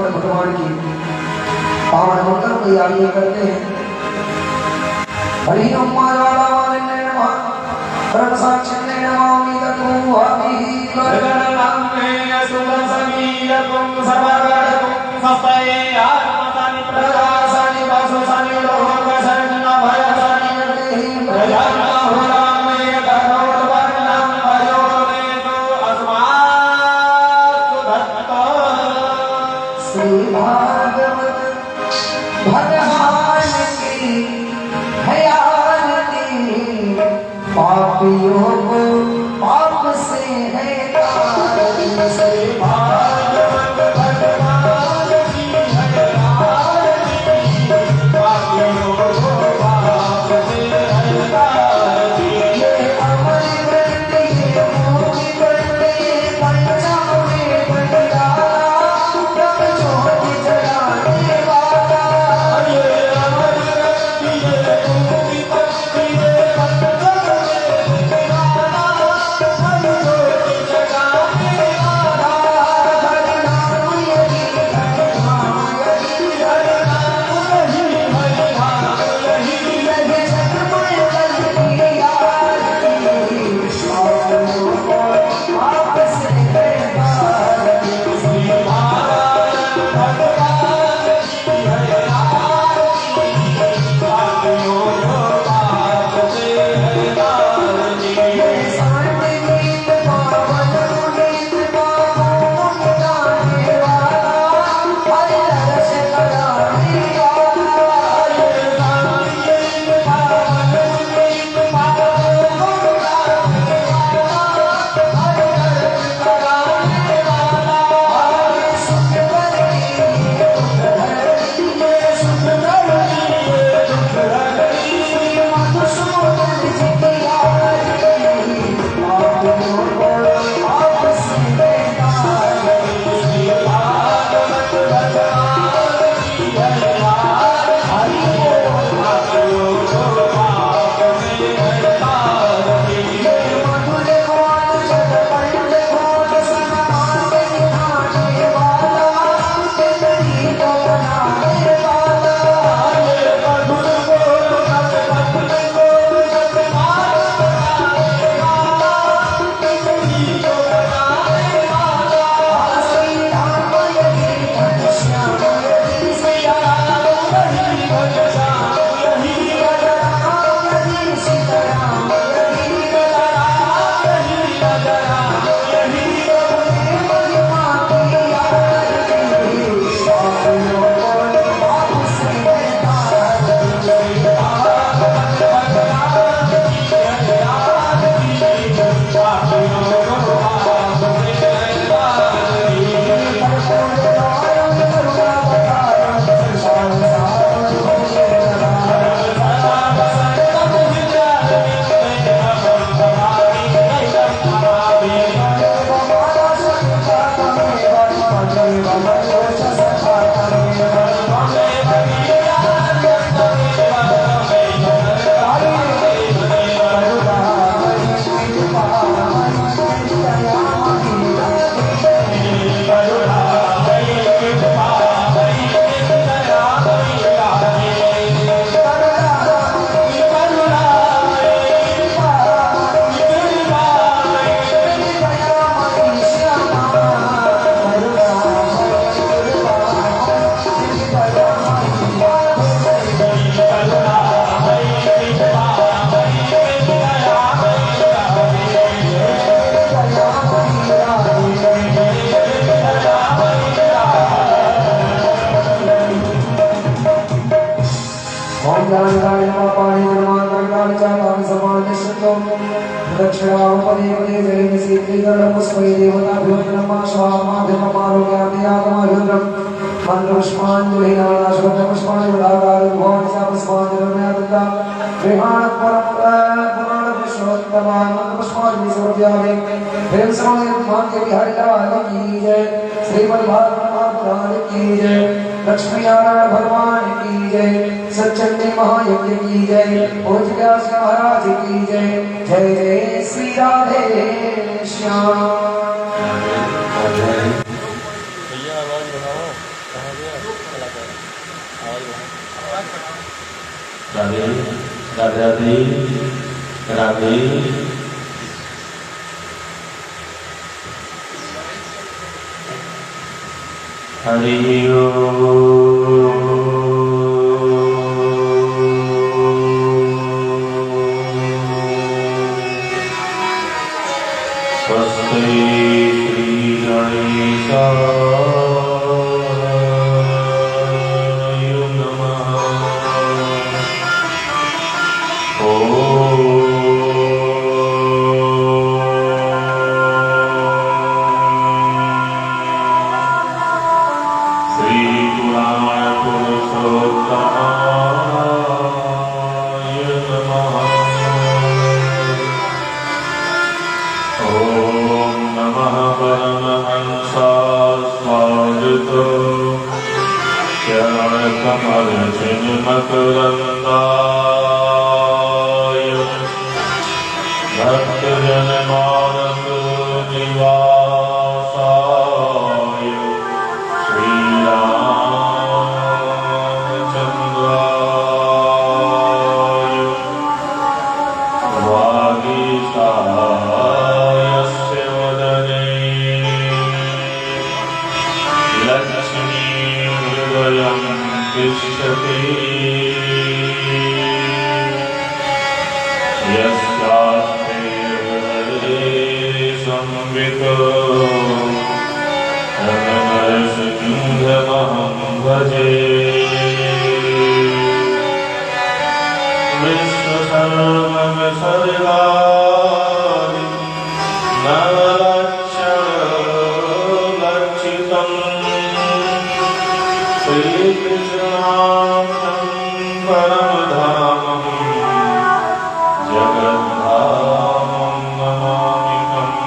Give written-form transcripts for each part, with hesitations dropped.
भगवान की पावन मंगल को याद करते हैं। हरि ओम मारावाने नमः परम साक्षिणे नमामि ततो अभि गगननामे असुरं संगीतं सर्वगणं सस्ते आत्मदानि प्रकाशानि वासुसानि लोकशरणं भयसानि प्रजाना होरामे धर्मवर्णं भयोमेतो अस्मात् सुधत्तो श्री भागवत भगवान की हयाती पापियों को पाप से है तारी। श्री भागवत भगवान की हयाती पापियों को पाप से है तारी। ये अमर वृत्ति ये मोहि वृत्ति पंचामे पंचाला ब्रह्म ज्योति जलाने वाला। ये अमर वृत्ति प्राचितानि पापानि धर्मान्तरकानि चातानि समानिष्यतो दक्षिणापदे पदे जयति सीत्रीकरणं पुष्पै देवताभ्यो नमः स्वामाध्यममारोग्यादियातमाभ्युद्रं मन्त्रपुष्पाञ्जलिनाशोकपुष्पाणि वदाकारि भुवनस्य पुष्पाञ्जलिर्मयादत्ता पुष्पाणि समर्पयामि प्रेम समये भाग्य बिहारी लाल की जय श्रीमद् भागवत पुराण की जय लक्ष्मी नारायण भगवान की जय सच्चंडी महायज्ञ की जय भोज व्यास महाराज की जय जय जय श्री राधे श्याम। राधे राधे राधे हरि स्वस्ति श्री गणेशाय नमः। मकरंदाय भक्तजन मानस निवासाय श्रीरामचंद्राय वागीशायस्य वदने लक्ष्मी हृदयं तिष्ठति यस्यास्ते हृदये संवितो नरसिंहमहं भजे। विश्वसर्वविसर्गादि नवलक्षणलक्षितम् श्रीकृष्णाख्यं परमधामं जगद्धामं नमाम्यहम्।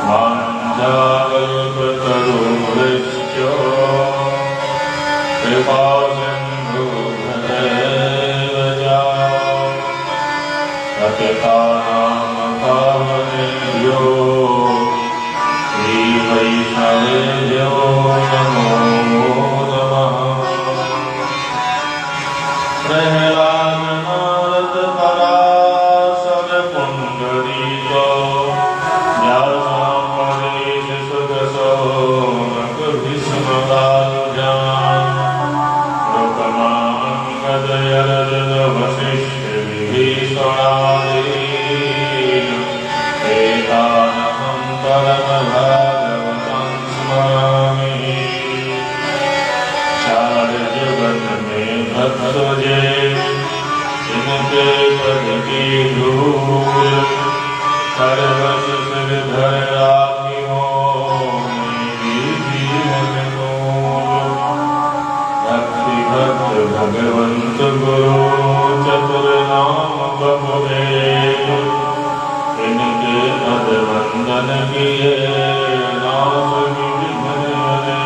वाञ्छाकल्पतरुभ्यश्च कृपासिन्धुभ्येव पतितानां पावनेभ्यो श्रीवैष्णवेभ्यो नमो नमः। प्रह्लाद पराशर पुण्डरीको व्यासाम्बरीश सुखशौनक भीष्मकारुजान् लोकमाङ्गदयरजद वसिष्ठ विभीषणादीन् एतानहं परमभागवतं स्मरामि। चार जगत में भक्तों इनके पद की धूल सर्वस सिरधर राखी हो मेरी जीवन मूल। भक्ति भक्त भगवंत गुरु चतुर नाम बहुरे इनके पद वंदन किए नाम विघ्न हरे।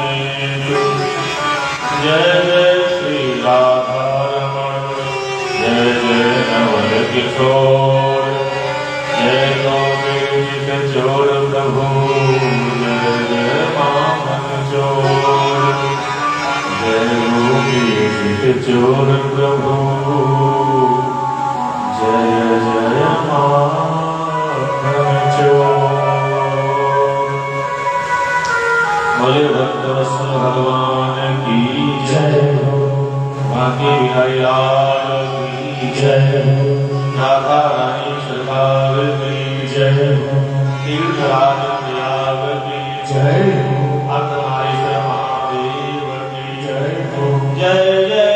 जय जय श्री राधारमण जय जय नवल किशोर जय गोपीत चोर प्रभु जय जय मामन चोर जय गोपीत चोर प्रभु जय जय मामन चोर। बोले भक्तवत्सल भगवान की जय हो। बाकी बिहारी लाल की जय हो। राधा रानी सरकार की जय हो। तीर्थराज प्रयाग की जय हो। अतनाईश्वर महादेव की जय हो। जय जय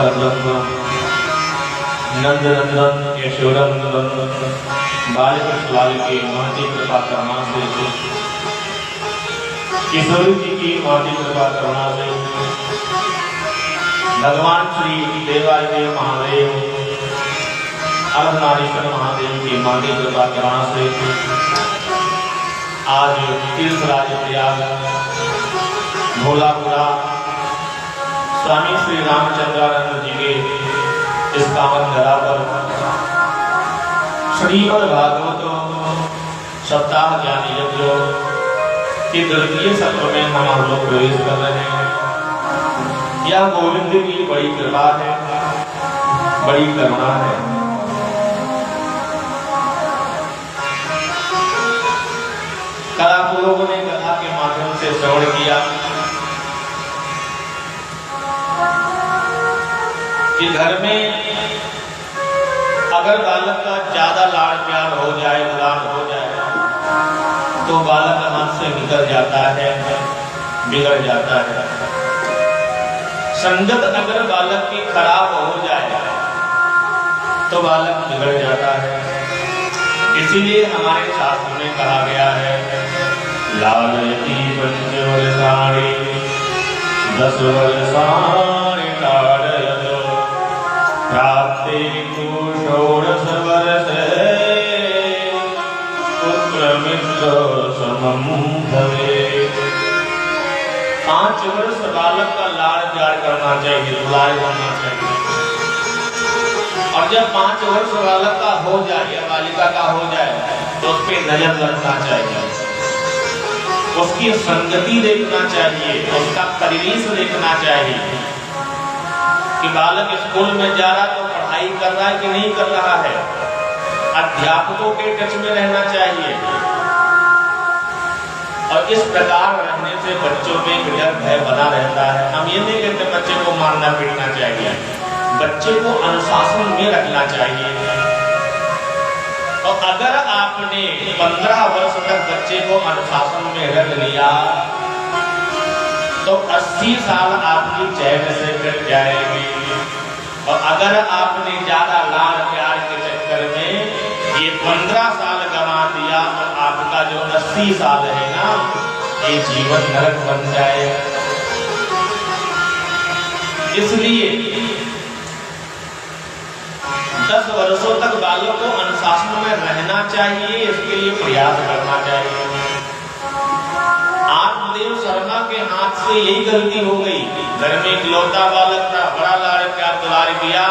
परब्रह्म नंद नंदन यशोदनंदन बालकृष्ण लाल की महती कृपा करुणा से, किशोरी जी की महती कृपा करुणा से, भगवान श्री देवादेव महादेव अर्धनारीश्वर महादेव की महती कृपा करुणा से आज तीर्थराज प्रयाग भोलापुरा स्वामी श्री रामचंद्रानंद जी के इस पावन धरा पर श्रीमद् भागवत सप्ताह ज्ञानी यज्ञ के द्वितीय सत्र में हम लोग प्रवेश कर रहे हैं। यह गोविंद की बड़ी कृपा है, बड़ी करुणा है। कल आप लोगों ने कथा के माध्यम से श्रवण किया कि घर में अगर बालक का ज्यादा लाड़ प्यार हो जाए, उदार हो जाए, तो बालक हाथ से निकल जाता है, बिगड़ जाता है। संगत अगर बालक की खराब हो जाए तो बालक बिगड़ जाता है। इसीलिए हमारे शास्त्र में कहा गया है, लालयति पंचवर्षाणि 10 वर्षाणि ताडयत प्राप्ते षोडश वर्षे पुत्रमित्र समं भवेत्। 5 वर्ष बालक का लाड़ प्यार करना चाहिए, दुलार करना चाहिए। और जब 5 वर्ष बालक का हो जाए या बालिका का हो जाए तो उस पर नजर रखना चाहिए, उसकी संगति देखना चाहिए, उसका परिवेश देखना चाहिए कि बालक स्कूल में जा रहा तो पढ़ाई कर रहा है कि नहीं कर रहा है। अध्यापकों के टच में रहना चाहिए और इस प्रकार रहने से बच्चों में डर भय बना रहता है। हम ये नहीं कहते बच्चे को मारना पीटना चाहिए, बच्चे को अनुशासन में रखना चाहिए। और अगर आपने 15 वर्ष तक बच्चे को अनुशासन में रख लिया तो 80 साल आपकी चैन से कट जाएगी। और अगर आपने ज्यादा लाड़ प्यार के चक्कर में ये 15 साल गंवा दिया तो आपका जो 80 साल है ना, ये जीवन नरक बन जाएगा। इसलिए 10 वर्षों तक बालक को अनुशासन में रहना चाहिए, इसके लिए प्रयास करना चाहिए। आत्मदेव शर्मा के हाथ से यही गलती हो गई। घर में इकलौता बालक था, बड़ा लाड़ प्यार दुलार किया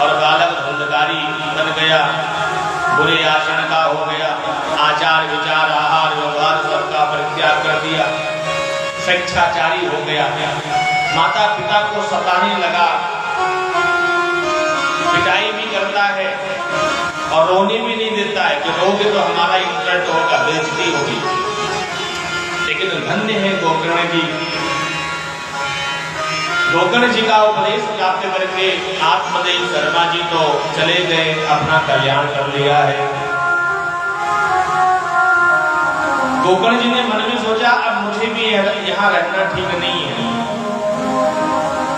और बालक धुंधकारी बन गया, बुरे आचरण का हो गया, आचार विचार आहार व्यवहार सबका परित्याग कर दिया, स्वेच्छाचारी हो गया, माता पिता को सताने लगा, पिटाई भी करता है और रोने भी नहीं देता है कि रोगे तो हमारा इंसल्ट होगा, बेइज्जती होगी। लेकिन धन्य है गोकर्ण जी, गोकर्ण जी का उपदेश प्राप्त करके आत्मदेव शर्मा जी तो चले गए, अपना कल्याण कर लिया है। गोकर्ण जी ने मन में सोचा अब मुझे भी यहाँ रहना ठीक नहीं है,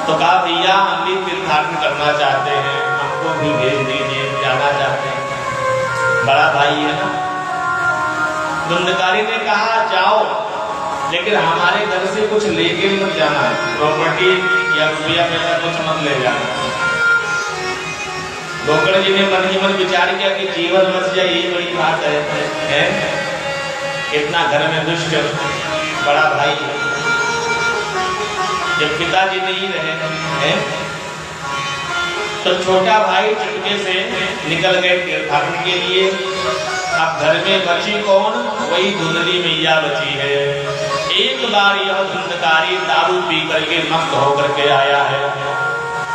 तो कहा भैया हम भी तीर्थाटन करना चाहते हैं, हमको भी भेज दीजिए, जाना चाहते हैं, बड़ा भाई है ना। धुंधकारी ने कहा जाओ, लेकिन हमारे घर से कुछ लेके मत जाना है, प्रॉपर्टी या रुपया पैसा कुछ मत ले जाना। गोकर्ण जी ने मन ही मन विचार किया कि जीवन बच जाए, ये बड़ी बात है? इतना घर में दुष्ट बड़ा भाई, जब पिताजी नहीं रहे हैं तो छोटा भाई चुटके से निकल गए तीर्थाटन के लिए। अब घर में बची कौन? वही धुंधली मैया बची है। एक बार यह धुंधकारी दारू पी करके मस्त होकर के आया है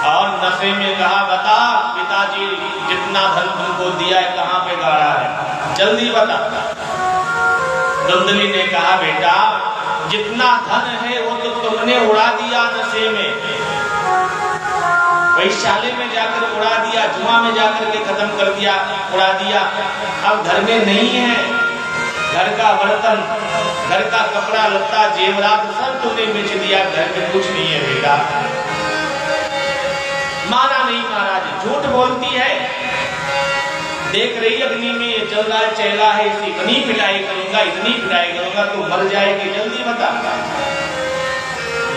और नशे में कहा बता पिताजी जितना धन तुमको दिया है कहाँ पे गाड़ा है, जल्दी बता। धुंधली ने कहा बेटा जितना धन है वो तो तुमने उड़ा दिया नशे में, वैशाली में जाकर उड़ा दिया, जुआ में जाकर के खत्म कर दिया, उड़ा दिया। अब घर में नहीं है, घर का बर्तन, घर का कपड़ा लत्ता जेवरात सब तुमने बेच दिया, घर में कुछ नहीं है बेटा। माना नहीं महाराज, झूठ बोलती है। देख रही अग्नि में ये चल रहा है, चेला है, इसे इतनी पिटाई करूंगा, इतनी पिटाई करूंगा तो मर जाएगी, जल्दी बता।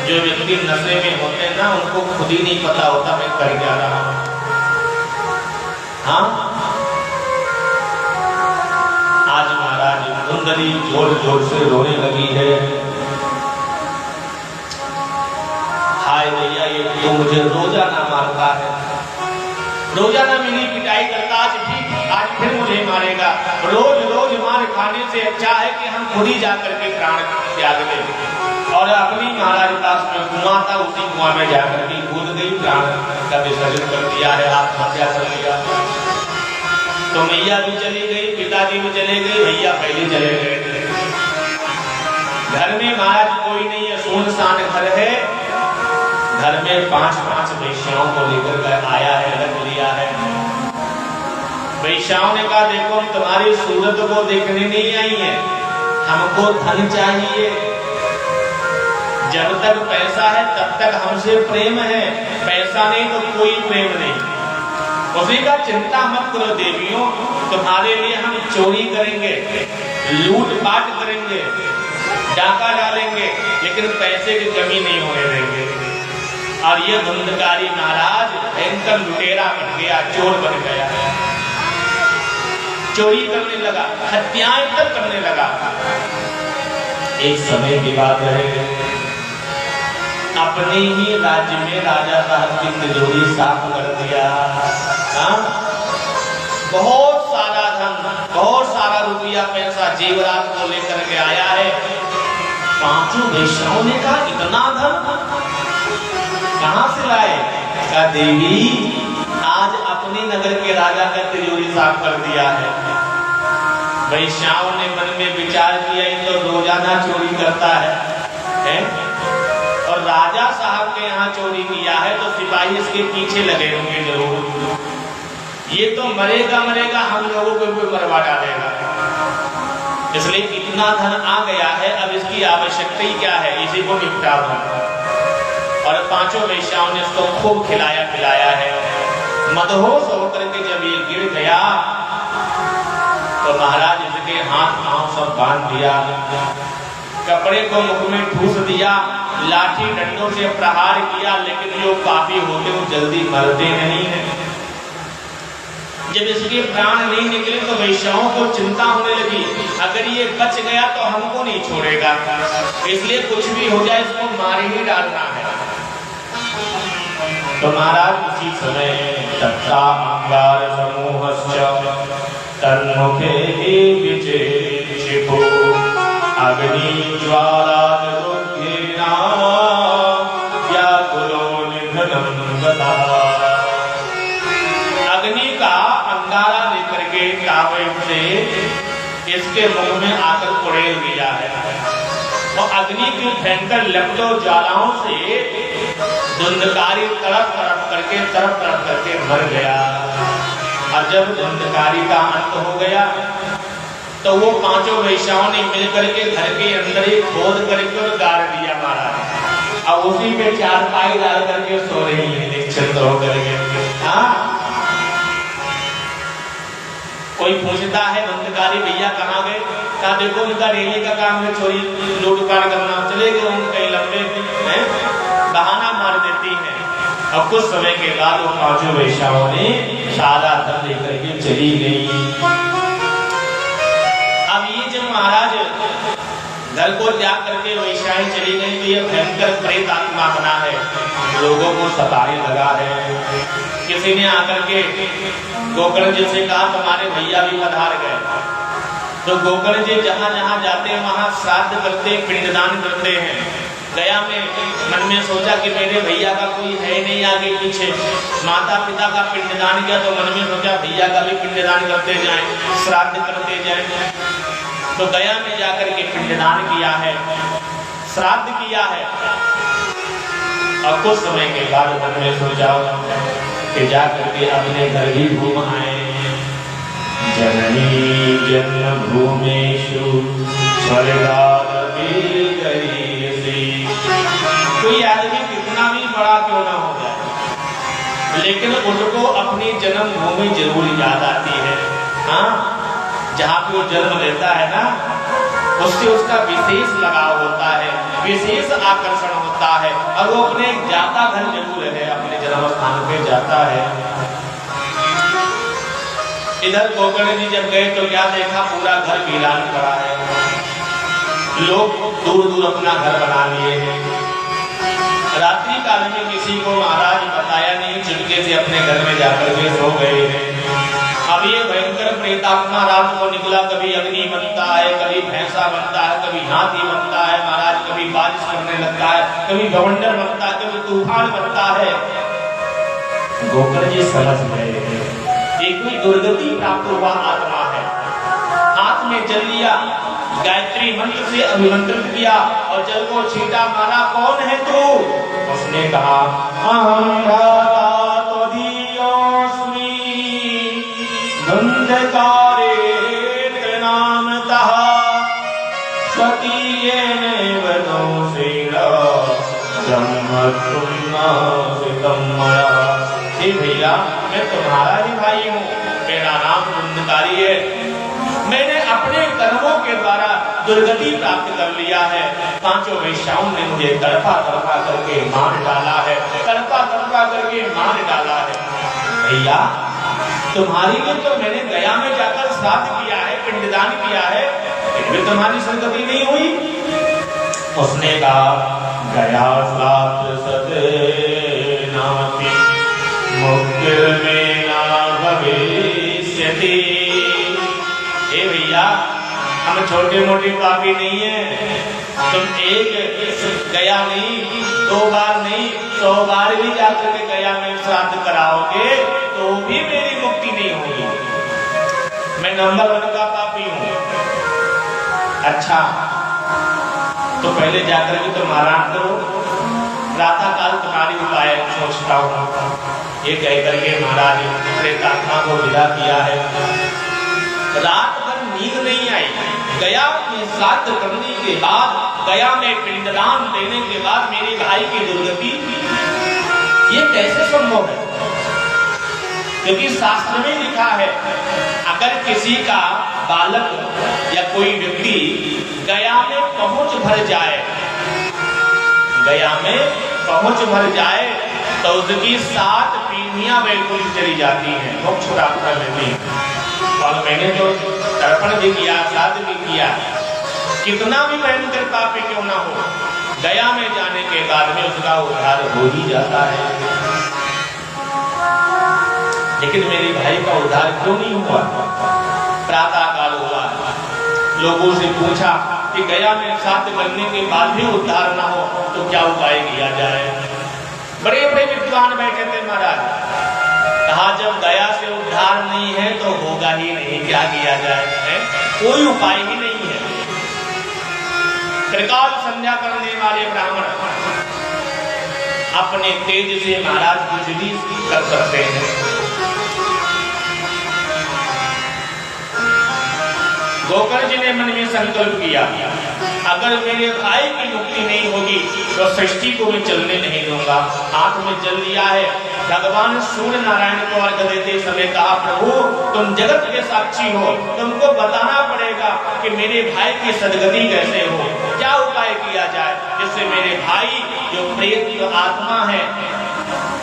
जो व्यक्ति नशे में होते हैं ना, उनको खुद ही नहीं पता होता मैं कर क्या रहा हूं। हाँ, आज महाराज कुंडली जोर जोर से रोने लगी है। हाय भैया, ये तो मुझे रोजाना मारता है, रोजाना मेरी पिटाई करता, आज फिर मुझे मारेगा। रोज रोज मार खाने से अच्छा है कि हम खुद ही जाकर के प्राण त्याग दें। और अपनी महाराज पास में कुआं था, उसी कुआं में जाकर के कूद गई, प्राण का विसर्जन कर दिया है, आत्महत्या कर लिया। तो मैया भी चली गई, पिताजी भी चले गए, भैया पहले चले गए। घर में महाराज कोई नहीं है, सुनसान घर है। घर में 5-5 वैश्याओं को लेकर आया है, रख लिया है। वैश्याओं ने कहा देखो, हम तुम्हारी सूरत को देखने नहीं आई है, हमको धन चाहिए। जब तक पैसा है तब तक हमसे प्रेम है, पैसा नहीं तो कोई प्रेम नहीं। उसी का चिंता मत करो देवियों, तुम्हारे लिए हम चोरी करेंगे, लूट पाट करेंगे, डाका डालेंगे, लेकिन पैसे की कमी नहीं होने देंगे। और ये धुंधकारी महाराज भयंकर लुटेरा बन गया, चोर बन गया, चोरी करने लगा, हत्याएं तक करने लगा। एक समय की बात है, अपने ही राज्य में राजा साहब की तिजोरी साफ कर दिया। बहुत सारा धन, बहुत सारा रुपया पैसा जेवरात को लेकर के आया है। 5 वेश्याओं ने कहा इतना धन कहां से लाए? कहा देवी, आज अपने नगर के राजा का तिजोरी साफ कर दिया है। वैश्याओं ने मन में विचार किया, ये तो रोजाना चोरी करता है? और राजा साहब के यहाँ चोरी किया है तो सिपाही इसके पीछे लगे होंगे जरूर। ये तो मरेगा मरेगा, हम लोगों को भी मरवा डालेगा। इसलिए इतना धन आ गया है, अब इसकी आवश्यकता ही क्या है, इसी को निपटा दो। और 5 वेश्याओं ने इसको खूब खिलाया पिलाया है। मदहोश होकर के जब ये गिर गया तो महाराज इसके हाथ पांव सब बांध दिया, कपड़े को मुख में ठूस दिया, लाठी डंडों से प्रहार किया, लेकिन जो पापी होते वो जल्दी मरते नहीं है। जब इसके प्राण नहीं निकले तो वैश्याओं को चिंता होने लगी, अगर ये बच गया तो हमको नहीं छोड़ेगा, इसलिए कुछ भी हो जाए इसको मार ही डालना है। तो महाराज उसी समय तत्ता अंगार समूहस्य तन्मुखे विचेक्षिपो अग्नि ज्वाला रुद्धेना व्याकुलो निधनं गतः। अग्नि का अंगारा लेकर के तावे से इसके मुख में आकर उड़ेल दिया है। और अग्नि की भयंकर लपटों ज्वालाओं से धुंधकारी तड़प करके मर गया। और जब धुंधकारी का अंत हो गया तो वो 5 वेश्याओं ने मिलकर के घर के अंदर ही खोद करके और गाड़ दिया महाराज। अब उसी पे 4 पाई डाल करके सो रही है निश्चिंत होकर के। हाँ, कोई पूछता है धुंधकारी भैया कहाँ गए? कहा देखो उनका डेली का काम है चोरी लूटपाट करना, चले गए उनके लंबे बहाना मार देती है। अब कुछ समय के बाद वो 5 वेश्याओं ने सारा धन लेकर के चली गई। अब ये जब महाराज घर को त्याग करके वेश्याएं चली गई तो ये भयंकर प्रेत आत्मा बना है, लोगों को सताने लगा है। किसी ने आकर के गोकर्ण जी से कहा तुम्हारे भैया भी पधार गए। तो गोकर्ण जी जहाँ जहाँ जाते हैं वहाँ श्राद्ध करते, पिंडदान करते हैं। गया में मन में सोचा कि मेरे भैया का कोई है नहीं आगे पीछे, माता पिता का पिंडदान किया तो मन में सोचा भैया का भी पिंडदान करते जाएं, श्राद्ध करते जाएं। तो गया में जाकर के पिंडदान किया है, श्राद्ध किया है। और कुछ समय के बाद मन में सोचा कि जाकर के अपने घर ही घूम आए। जननी जन्मभूमेषु स्वर्गादपि गरीयसी। कोई आदमी कितना भी बड़ा क्यों ना हो जाए, लेकिन उनको अपनी जन्मभूमि जरूर याद आती है। हाँ, जहाँ पे वो जन्म लेता है ना, उससे उसका विशेष लगाव होता है, विशेष आकर्षण होता है, और वो अपने जाता घर जरूर है, अपने जन्म स्थान पे जाता है। इधर गोकर्ण जी जब गए तो क्या देखा, पूरा घर वीरान पड़ा है, लोग दूर दूर अपना घर बना लिए हैं। रात्रि काल में किसी को महाराज बताया नहीं, चुपके से अपने घर में जाकर के सो गए हैं। अब ये भयंकर प्रेतात्मा रात को निकला, कभी अग्नि बनता है, कभी भैंसा बनता है, कभी हाथी बनता है महाराज, कभी बारिश करने लगता है, कभी बवंडर बनता है, कभी तूफान बनता है। गोकर्ण जी समझ गए एक कोई दुर्गति प्राप्त हुआ आत्मा है। हाथ में जल लिया, गायत्री मंत्र से अभिमंत्रित किया और जल को छींटा मारा, कौन है तू? उसने कहा अहम भ्राता त्वदीयोऽस्मि गन्धकारे तृणामतः स्वकीयेनैव दोषेण ब्रह्मत्वनासितं मया। हे भैया, मैं तुम्हारा ही भाई हूँ, मेरा नाम गंधकारी है। मैंने अपने कर्मों के द्वारा दुर्गति प्राप्त कर लिया है। पांचों वेश्याओं ने मुझे तड़पा तड़पा करके मार डाला है, तड़पा तड़पा करके मार डाला है। भैया, तुम्हारी लिए तो मैंने गया में जाकर श्राद्ध किया है, पिंडदान किया है, फिर तुम्हारी सदगति नहीं हुई। उसने कहा गया श्राद्ध सदेनाति मुक्तिर्मे न भविष्यति। हे भैया, हम छोटे मोटे पापी नहीं है। तुम एक गया नहीं, 2 बार नहीं, 100 बार भी जाकर के गया में श्राद्ध कराओगे तो भी मेरी मुक्ति नहीं होगी। मैं नंबर 1 का पापी हूँ। अच्छा, तो पहले जाकर के तुम आराम करो, प्रातः काल तुम्हारी उपाय सोचता हूँ। ये कह करके महाराज प्रेतात्मा को विदा किया है। रात भर नींद नहीं आई। गया में श्राद्ध करने के बाद, गया में पिंडदान देने के बाद मेरे भाई की दुर्गति, ये कैसे संभव है? क्योंकि शास्त्र में लिखा है, अगर किसी का बालक या कोई व्यक्ति गया में पहुंच भर जाए, गया में पहुंच भर जाए तो उसकी 7 पीढ़ियां वैकुंठ चली जाती हैं, मोक्ष प्राप्त कर लेती हैं। और मैंने जो तर्पण भी किया, श्राद्ध भी किया, कितना भी भयंकर पापी क्यों ना हो, गया में जाने के बाद में उसका उद्धार हो ही जाता है। लेकिन मेरे भाई का उद्धार क्यों नहीं हुआ? प्रातः काल हुआ, लोगों से पूछा कि गया में श्राद्ध करने के बाद भी उद्धार ना हो तो क्या उपाय किया जाए? बड़े बड़े विद्वान बैठे थे महाराज। कहा जब गया से उद्धार नहीं है तो होगा ही नहीं, क्या किया जाए? है? कोई उपाय ही नहीं है। त्रिकाल संध्या करने वाले ब्राह्मण अपने तेज से महाराज कुछ भी कर सकते हैं। गोकर्ण जी ने मन में संकल्प किया, अगर मेरे भाई की मुक्ति नहीं होगी तो सृष्टि को मैं चलने नहीं दूंगा। हाथ में जल लिया है। भगवान सूर्य नारायण को अर्घ देते समय कहा, प्रभु तुम जगत के साक्षी हो, तुमको बताना पड़ेगा कि मेरे भाई की सदगति कैसे हो, क्या उपाय किया जाए जिससे मेरे भाई जो प्रेत जो आत्मा है,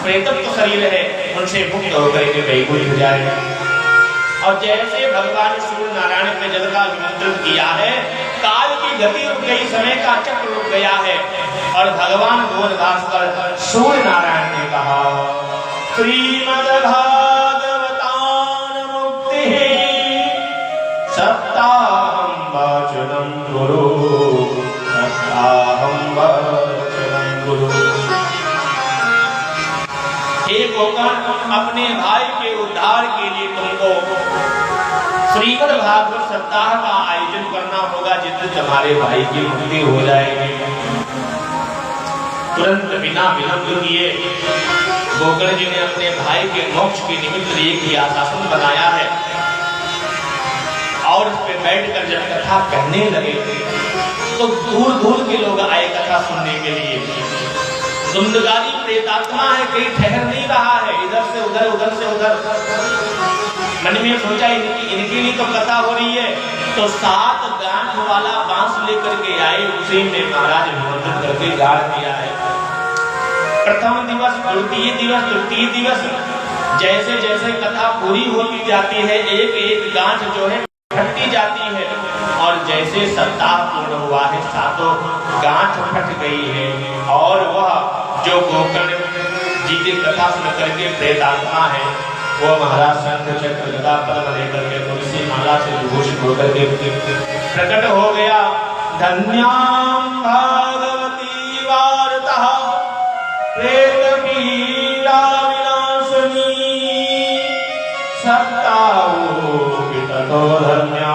प्रेतत्व शरीर है, उनसे मुक्त होकर के वैकुंठ जाए। और जैसे भगवान सूर्य नारायण ने जल का निमंत्रण किया है, काल की गति रुक गई, समय का चक्र रुक गया है। और भगवान गोरदास पर सूर्य नारायण ने कहा, श्रीमद्भागवतान मुक्ति सप्ताहं वाचनं गुरु, सप्ताहं वाचनं गुरु। एक होकर अपने भाई के उद्धार के लिए तुमको श्रीमद् भागवत सप्ताह का आयोजन करना होगा, जिससे तुम्हारे भाई की मुक्ति हो जाएगी। तुरंत बिना विलंब किए गोकर्ण जी ने अपने भाई के मोक्ष के निमित्त एक ही आसन बनाया है और उस पे बैठकर जब कथा कहने लगे तो दूर दूर के लोग आए कथा सुनने के लिए। धुंधकारी प्रेतात्मा है, कहीं ठहर नहीं रहा है, इधर से उधर उधर से उधर। मन में सोचा इनके लिए तो कथा हो रही है, तो 7 गांठ वाला बांस लेकर के आए, उसी में महाराज निमंत्रण करके गाड़ दिया है। प्रथम दिवस, द्वितीय दिवस, तृतीय दिवस, जैसे जैसे कथा पूरी होती जाती है, एक एक गांठ जो है फटती जाती है, और जैसे सप्ताह पूर्ण हुआ है, 7 गांठ फट गई है। और वह जो गोकर्ण जी की कथा सुन करके प्रेतात्मा है, वो महाराज शंख चक्र गदा पद्म लेकर के तुलसी माला से विभूषित होकर के प्रकट हो गया। धन्यां भागवती वार्ता प्रेत पीड़ा विनाशिनी सत्ताओ विततो धन्या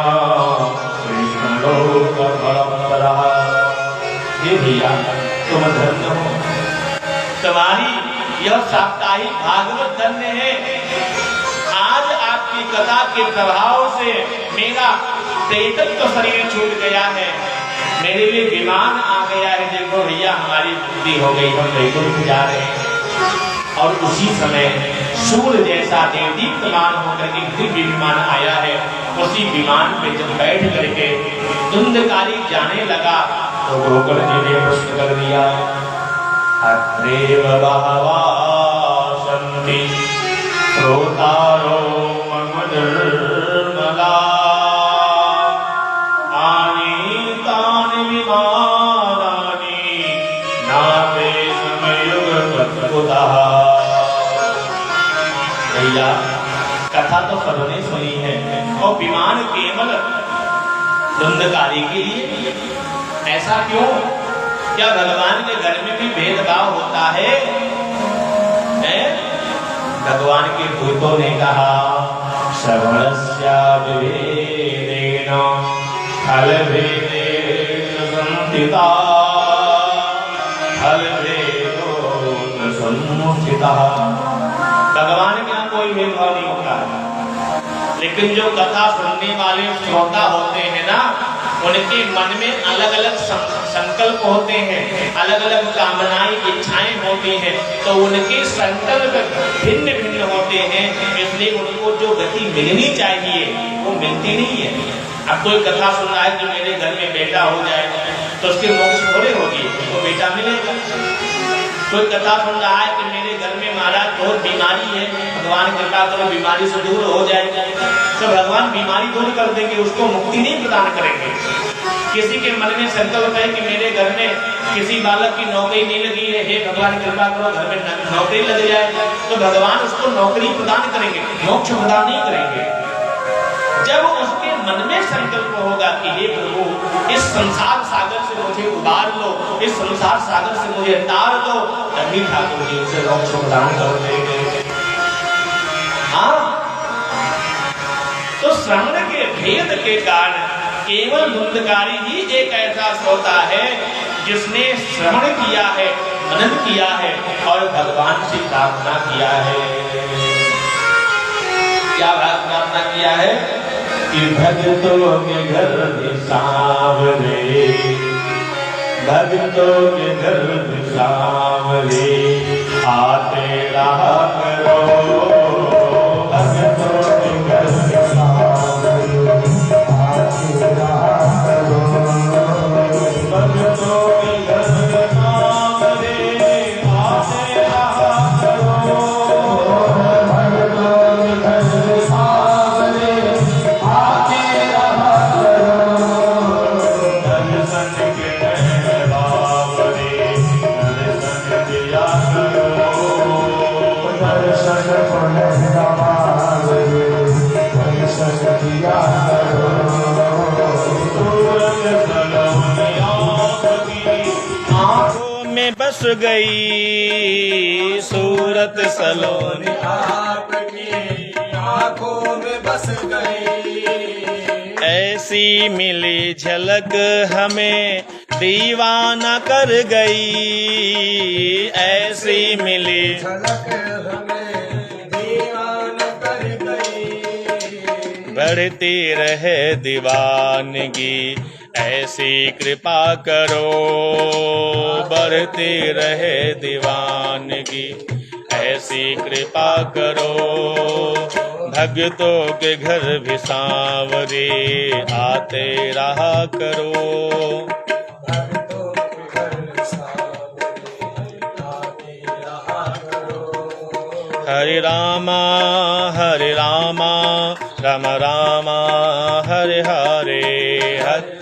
कृष्ण लोक परंपरा। हे भैया, तुम धन्य हो, तुम्हारी यह साप्ताहिक भागवत धन्य है। आज आपकी कथा के प्रभाव से मेरा प्रेतत्व शरीर छूट गया है, मेरे लिए विमान आ गया है। देखो भैया, हमारी बुद्धि हो गई, हम वैकुंठ जा रहे हैं। और उसी समय सूर्य जैसा देवदीप्तमान होकर के दिव्य विमान आया है। उसी विमान पे जब बैठ करके धुंधकारी जाने लगा, तो गोकर्ण जी ने प्रश्न कर दिया, अत्रेव बहवा सन्ति श्रोतारो मम निर्मला आनीतानि विमानानि नापे समयुगपत्कुतः। भैया, कथा तो सबने सुनी है, और विमान केवल धुंधकारी के लिए, ऐसा क्यों? क्या भगवान के घर में भी भेदभाव होता है? भगवान के दूतों ने कहा, श्रवणस्य विभेदेन फलभेदेन संस्थिता फलभेदोन संस्थितः। भगवान के यहाँ कोई भेदभाव नहीं होता है, लेकिन जो कथा सुनने वाले श्रोता होते हैं ना, उनके मन में अलग अलग संकल्प होते हैं, अलग अलग कामनाएं इच्छाएं होती हैं, तो उनके संकल्प भिन्न भिन्न होते हैं। इसलिए उनको जो गति मिलनी चाहिए वो मिलती नहीं है। अब कोई कथा सुन रहा है कि मेरे घर में बेटा हो जाएगा, तो उसके मोक्ष थोड़े होगी, तो बेटा मिलेगा। कोई कथा सुन रहा है कि मेरे घर में महाराज बहुत बीमारी है, भगवान कृपा करो बीमारी से दूर हो जाएगी, तो भगवान बीमारी दूर कर देंगे, उसको मुक्ति नहीं प्रदान करेंगे। किसी के मन में संकल्प है कि मेरे घर में किसी बालक की नौकरी नहीं लगी है, हे भगवान कृपा करो घर में नौकरी लग जाए, तो भगवान उसको नौकरी प्रदान करेंगे, मोक्ष प्रदान नहीं करेंगे। जब उसके मन में संकल्प होगा कि हे प्रभु, इस संसार सागर से मुझे उबार लो, इस संसार सागर से मुझे तार दो, तभी ठाकुर जी उसे मोक्ष प्रदान कर देंगे। हाँ, तो श्रवण के भेद के कारण केवल धुंधकारी ही एक ऐसा श्रोता है जिसने श्रवण किया है, मनन किया है और भगवान से प्रार्थना किया है। क्या प्रार्थना किया है कि भक्तों के घर में सांवरे, भक्तों के घर में सांवरे आते रहा करो, भक्तों के घर में सांवरे आते रहा करो, भक्तों के घर में सांवरे आते रहा करो, भक्तों के घर में सांवरे आते रहा करो, दर्शन के बावरे दर्शन दिया करो, दर्शन आंखों में बस गई सूरत सलोनी, आपकी आंखों में बस गई, ऐसी मिली झलक हमें दीवाना कर गई, ऐसी मिली झलक हमें दीवाना कर गई, बढ़ती रहे दीवानगी, ऐसी कृपा करो बढ़ती रहे दीवानगी, ऐसी कृपा करो भक्तों के घर भी सांवरे आते रहा करो। भक्तों के घर सांवरे आते रहा करो। हरे रामा राम रामा हरे हरे, हरे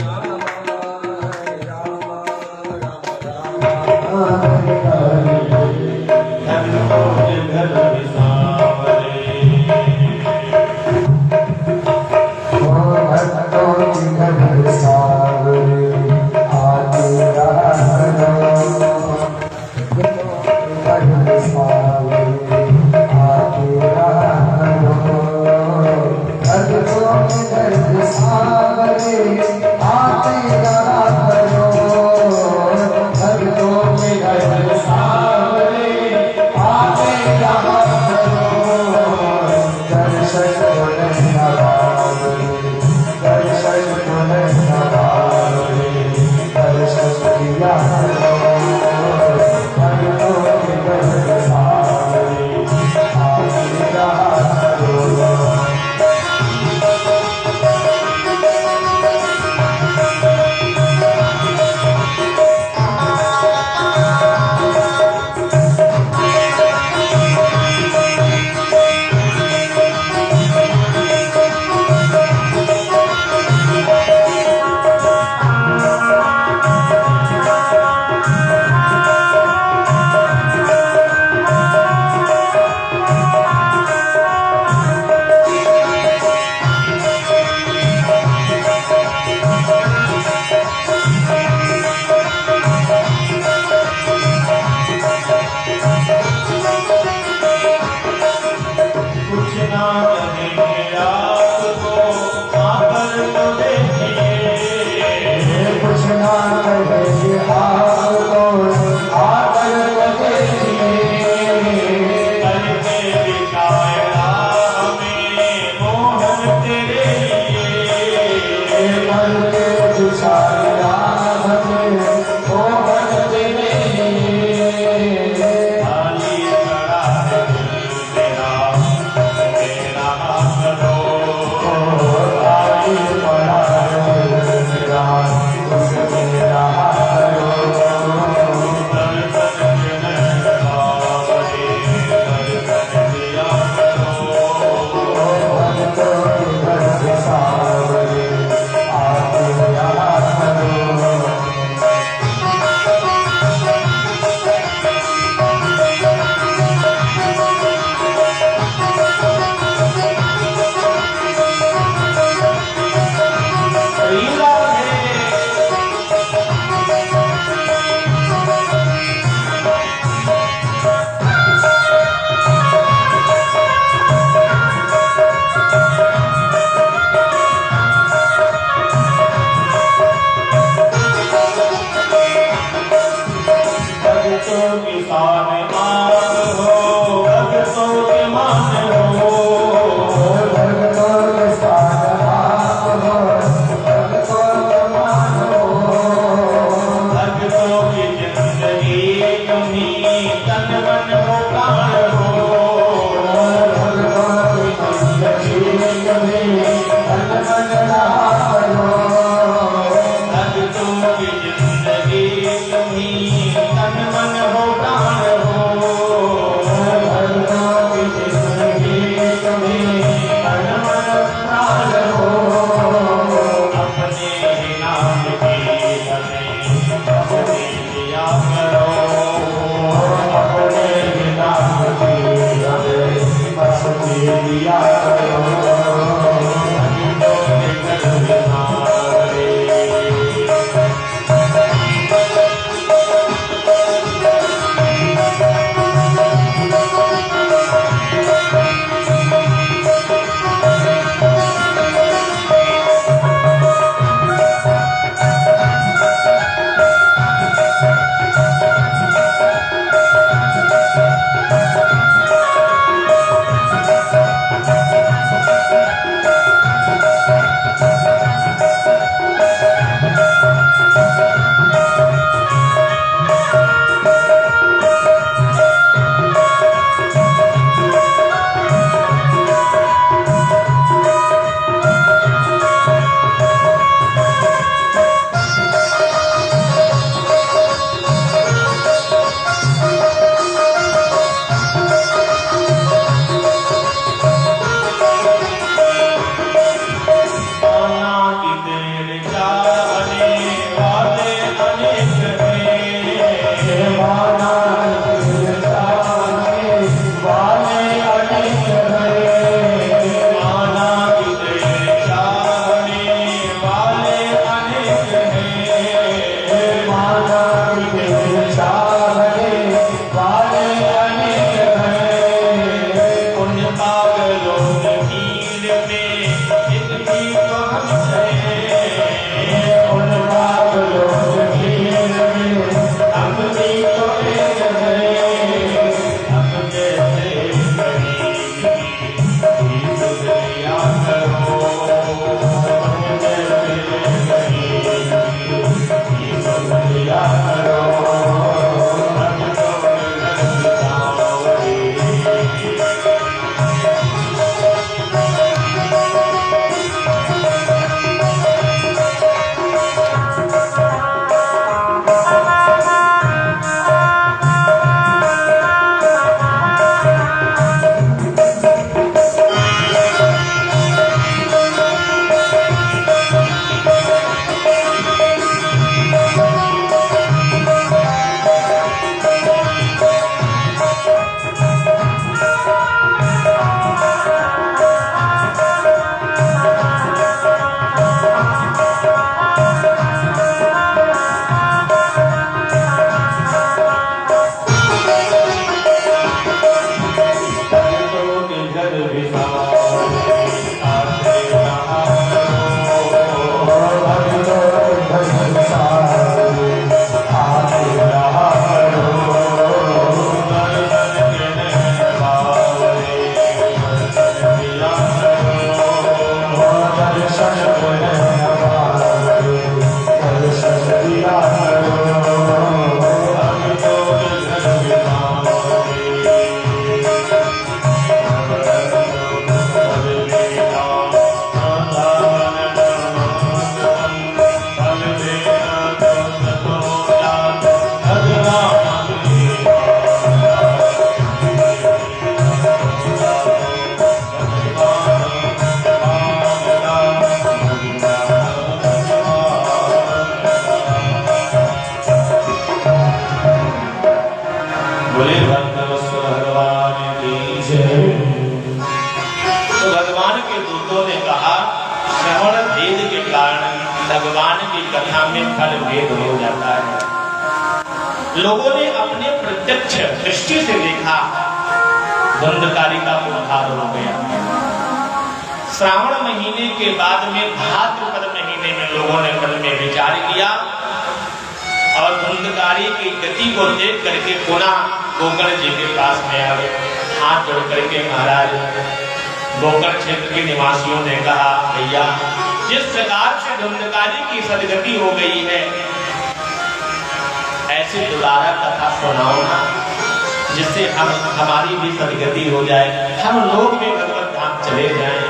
भगवान के दूतों ने कहा श्रवण भेद के कारण भगवान की कथा में फल भेद हो जाता है। लोगों ने अपने प्रत्यक्ष दृष्टि से देखा, धुंधकारी का उद्धार हो गया। श्रावण महीने के बाद में भाद्रपद महीने में लोगों ने मन में विचार किया और धुंधकारी की गति को देख करके पुनः गोकर्ण जी के पास में आ गए। हाथ जोड़ करके महाराज, गोकर्ण क्षेत्र के निवासियों ने कहा, भैया जिस प्रकार से धुंधकारी की सदगति हो गई है, ऐसे दोबारा कथा सुनाओ ना, जिससे हमारी भी सदगति हो जाए, हम लोग भी भगवत धाम चले जाएं।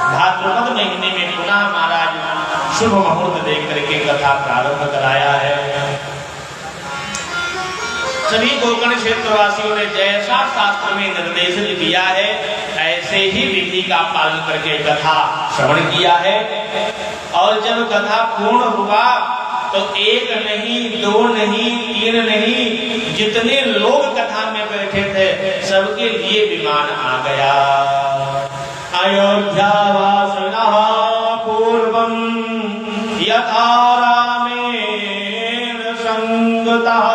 भाद्रपद महीने में पुनः महाराज शुभ मुहूर्त देख करके कथा प्रारंभ कराया है। सभी गोकर्ण क्षेत्रवासियों ने जैसा शास्त्र में निर्देशित किया है, ऐसे ही विधि का पालन करके कथा श्रवण किया है। और जब कथा पूर्ण हुआ तो एक नहीं, दो नहीं, तीन नहीं, जितने लोग कथा में बैठे थे सबके लिए विमान आ गया। अयोध्या वासिनः पूर्वं यथा रामेण संगतः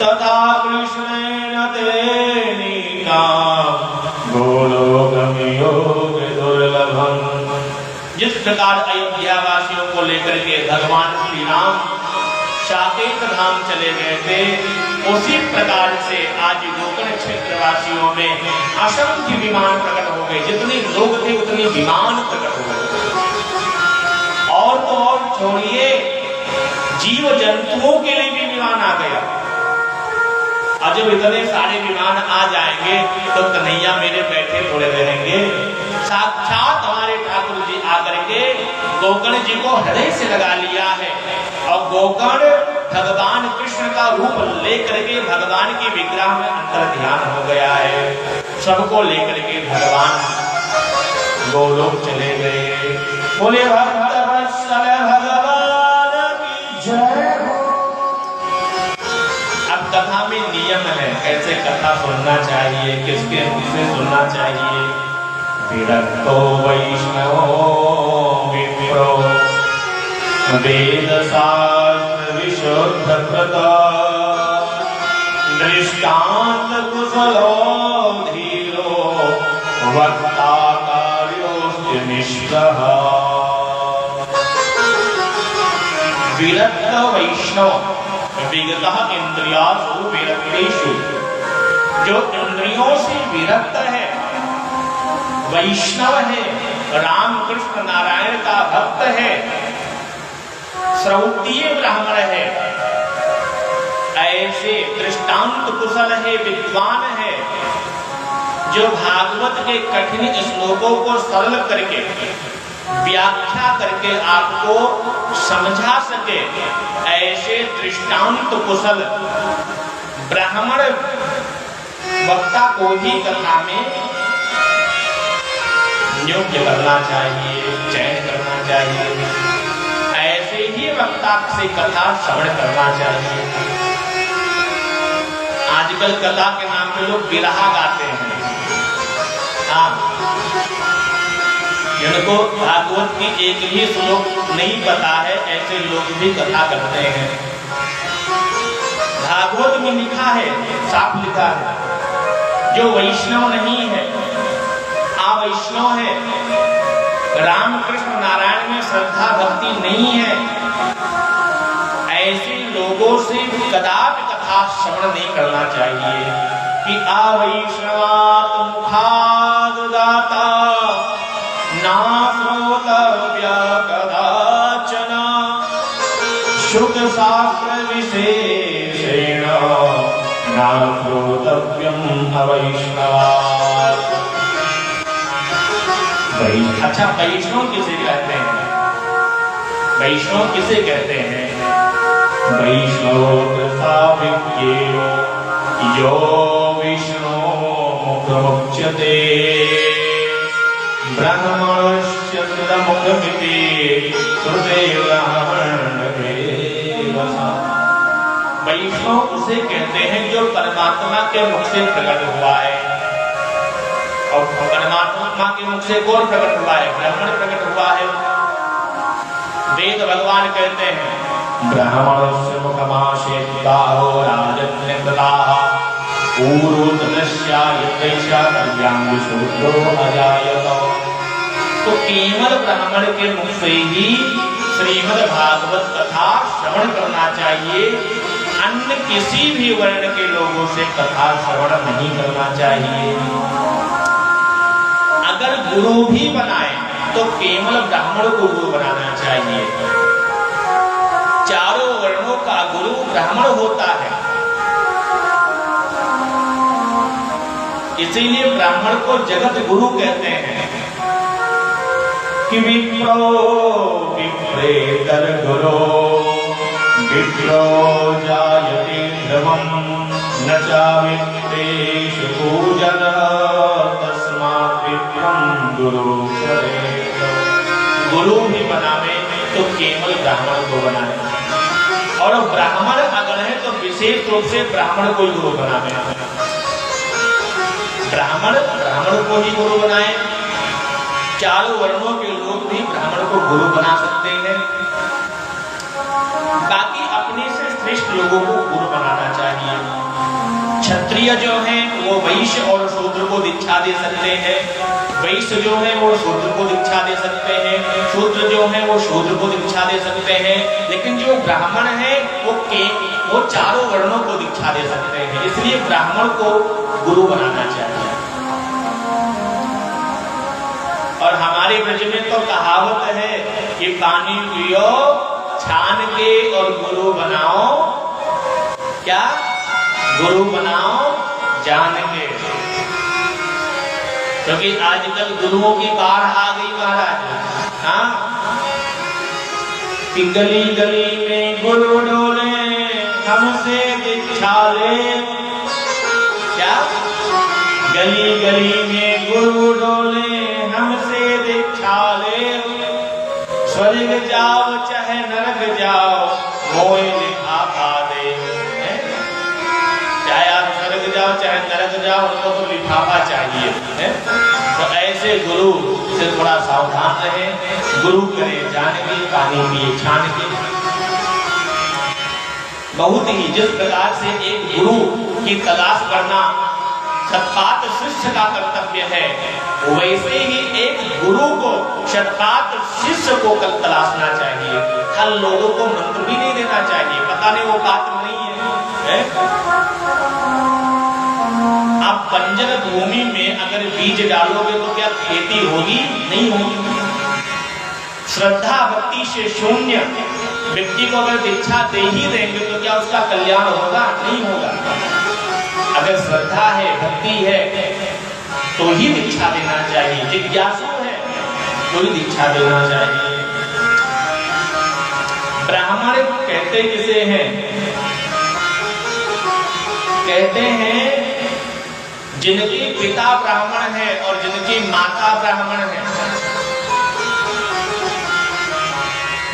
तथा कृष्णेन तेनिका गोलोकं योग दुर्लभम्। जिस प्रकार अयोध्या वासियों को लेकर के भगवान श्री राम साकेत धाम चले गए थे, उसी प्रकार से आज गोकर्ण क्षेत्रवासियों में असंख्य विमान प्रकट हो गए। जितने लोग थे उतने विमान प्रकट हो गए। और तो और छोड़िए, जीव जंतुओं के लिए भी विमान आ गया। और जब इतने सारे विमान आ जाएंगे तो कन्हैया मेरे बैठे थोड़े रहेंगे। साक्षात हमारे ठाकुर जी आकर के गोकर्ण जी को हृदय से लगा लिया है और गोकर्ण भगवान कृष्ण का रूप लेकर के भगवान के विग्रह में अंतर ध्यान हो गया है। सबको लेकर के भगवान गोलोक चले गए। बोले भक्त वत्सल भगवान की जय हो। अब कथा में नियम है, कैसे कथा सुनना चाहिए, किसके मुख से सुनना चाहिए। विरक्तो वैष्णवो विप्रो वेद शास्त्र विशुद्ध कृत दृष्टांत कुशलो धीरो वक्ता कार्योऽस्ति निष्ठः। विरक्त वैष्णव विगतः इंद्रियासु विरक्तेषु, जो इंद्रियों से विरक्त है, वैष्णव है, राम कृष्ण नारायण का भक्त है, श्रौतीय ब्राह्मण है, ऐसे दृष्टांत कुशल है, विद्वान है, जो भागवत के कठिन श्लोकों को सरल करके व्याख्या करके आपको समझा सके, ऐसे दृष्टांत कुशल ब्राह्मण वक्ता को ही कथा में नियुक्त करना चाहिए, चयन करना चाहिए। ऐसे ही वक्ता से कथा श्रवण करना चाहिए। आजकल कथा के नाम पे लोग बिरहा गाते हैं। जिनको भागवत की एक ही श्लोक नहीं पता है, ऐसे लोग भी कथा करते हैं। भागवत में लिखा है, साफ लिखा है, जो वैष्णव नहीं है, वैष्णव है, राम कृष्ण नारायण में श्रद्धा भक्ति नहीं है, ऐसे लोगों से कदापि कथा श्रवण नहीं करना चाहिए। कि आवैष्णवात् मुखाद् दाता ना श्रोतव्या कदाचन शुक शास्त्र विशेषेण ना श्रोतव्यम् अवैष्णवात्। अच्छा, वैष्णव किसे कहते हैं? वैष्णव किसे कहते हैं? वैष्णव साविज्ञेयो यो विष्णु मुखमुच्यते ब्रह्मणस्य सुतमुखमिति वैष्णव उसे कहते हैं जो परमात्मा के मुख से प्रकट हुआ है। और परमात्मा के मुख से कौन प्रकट हुआ है? ब्राह्मण प्रकट हुआ है। वेद भगवान कहते हैं ब्राह्मणस्य मुखमाशेताहो राजन्यकृताः पूर्वोत्तरस्या यत्रैषा कल्याण विशुद्धो अजायत। तो केवल ब्राह्मण के मुख से ही श्रीमद् भागवत कथा श्रवण करना चाहिए। अन्य किसी भी वर्ण के लोगों से कथा श्रवण नहीं करना चाहिए। अगर गुरु भी बनाए तो केवल ब्राह्मण को गुरु बनाना चाहिए। चारों वर्णों का गुरु ब्राह्मण होता है, इसीलिए ब्राह्मण को जगत गुरु कहते हैं। कि विप्रो विप्रेतर गुरो विप्रो जायते ध्रुवं न चाविप्रेष पूजन तस्मात् विप्रं गुरु चरेत। गुरु भी बनावे तो केवल ब्राह्मण को बनाए, और ब्राह्मण अगर है तो विशेष रूप से ब्राह्मण को ही गुरु बनावे। ब्राह्मण को ही गुरु बनाए। चारों वर्णों के लोग भी ब्राह्मण को गुरु बना सकते हैं। बाकी अपने से श्रेष्ठ लोगों को गुरु बनाना चाहिए। क्षत्रिय जो हैं वो वैश्य और शूद्र को दीक्षा दे सकते हैं, वैश्य जो है वो शूद्र को दीक्षा दे सकते हैं, शूद्र जो है वो शूद्र को दीक्षा दे सकते हैं। लेकिन जो ब्राह्मण है वो चारों वर्णों को दीक्षा दे सकते हैं। इसलिए ब्राह्मण को गुरु बनाना चाहिए। और हमारे ब्रज में तो कहावत है कि पानी पियो छान के और गुरु बनाओ, क्या गुरु बनाओ जान के। क्योंकि आजकल गुरुओं की बाढ़ आ गई महाराज। हाँ, कि गली गली में गुरु डोले हमसे दीक्षा ले। क्या गली गली में गुरु डोले हमसे दीक्षा ले। स्वर्ग जाओ चाहे नरक जाओ मोय लिफाफा दे। चाहे आप स्वर्ग जाओ चाहे नरक जाओ, उनको तो लिफाफा चाहिए है? तो ऐसे गुरु से थोड़ा सावधान रहे। गुरु करे जान के, पानी पिए छान के। बहुत ही जिस प्रकार से एक गुरु की तलाश करना शतपात शिष्य का कर्तव्य है, वैसे ही एक गुरु को शतपात शिष्य को तलाशना चाहिए। हर लोगों को मंत्र भी नहीं देना चाहिए, पता नहीं वो पात्र नहीं है? आप बंजर भूमि में अगर बीज डालोगे तो क्या खेती होगी? नहीं होगी। श्रद्धा भक्ति से शून्य व्यक्ति को अगर दीक्षा दे ही देंगे तो क्या उसका कल्याण होगा? नहीं होगा। अगर श्रद्धा है, भक्ति है, तो ही दीक्षा देना चाहिए। जिज्ञासु है तो ही दीक्षा देना चाहिए। ब्राह्मण कहते किसे हैं? कहते हैं जिनके पिता ब्राह्मण है और जिनकी माता ब्राह्मण है,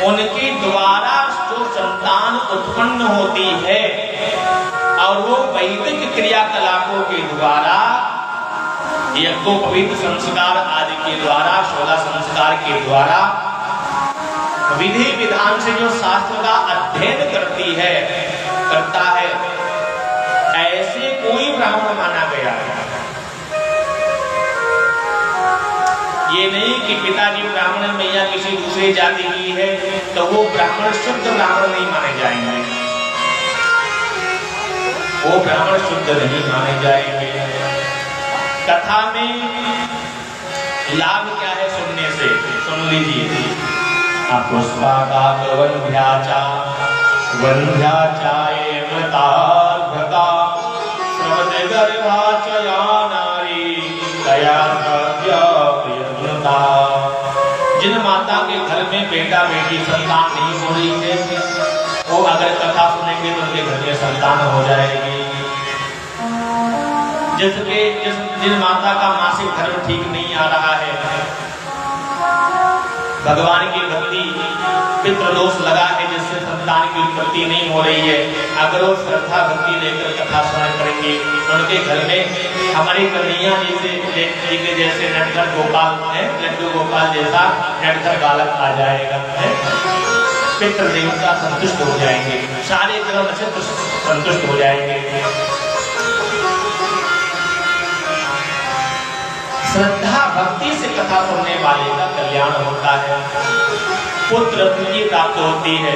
उनके द्वारा जो संतान उत्पन्न होती है और वो वैदिक क्रियाकलापों के द्वारा, यज्ञोपवीत संस्कार आदि के द्वारा, 16 संस्कार के द्वारा, विधि विधान से जो शास्त्र का अध्ययन करता है, ऐसे कोई ब्राह्मण माना गया है। ये नहीं कि पिताजी ब्राह्मण मैया किसी दूसरी जाति की है तो वो ब्राह्मण शुद्ध ब्राह्मण नहीं माने जाएंगे। वो ब्राह्मण शुद्ध नहीं माने जाएंगे। कथा में लाभ क्या है सुनने से? सुन लीजिए। पुष्पाका वन्ध्याचाये मृतार्भका श्रवते गर्भाचया नारी दया जिन माता के घर में बेटा बेटी संतान नहीं हो रही है, वो अगर कथा सुनेंगे तो उनके घर में संतान हो जाएगी। जिन माता का मासिक धर्म ठीक नहीं आ रहा है, भगवान की भक्ति पितृदोष लगा है जिससे संतान की उत्पत्ति नहीं हो रही है, अगर वो श्रद्धा भक्ति लेकर कथा श्रवण करेंगे, उनके घर में हमारी कन्हैया जी के जैसे नटखट गोपाल है, लड्डू गोपाल जैसा नटखट बालक आ जाएगा है। पितृ देवता संतुष्ट हो जाएंगे, सारे ग्रह नक्षत्र संतुष्ट हो जाएंगे। श्रद्धा भक्ति से कथा सुनने वाले का कल्याण होता है, पुत्र प्रीति प्राप्त होती है।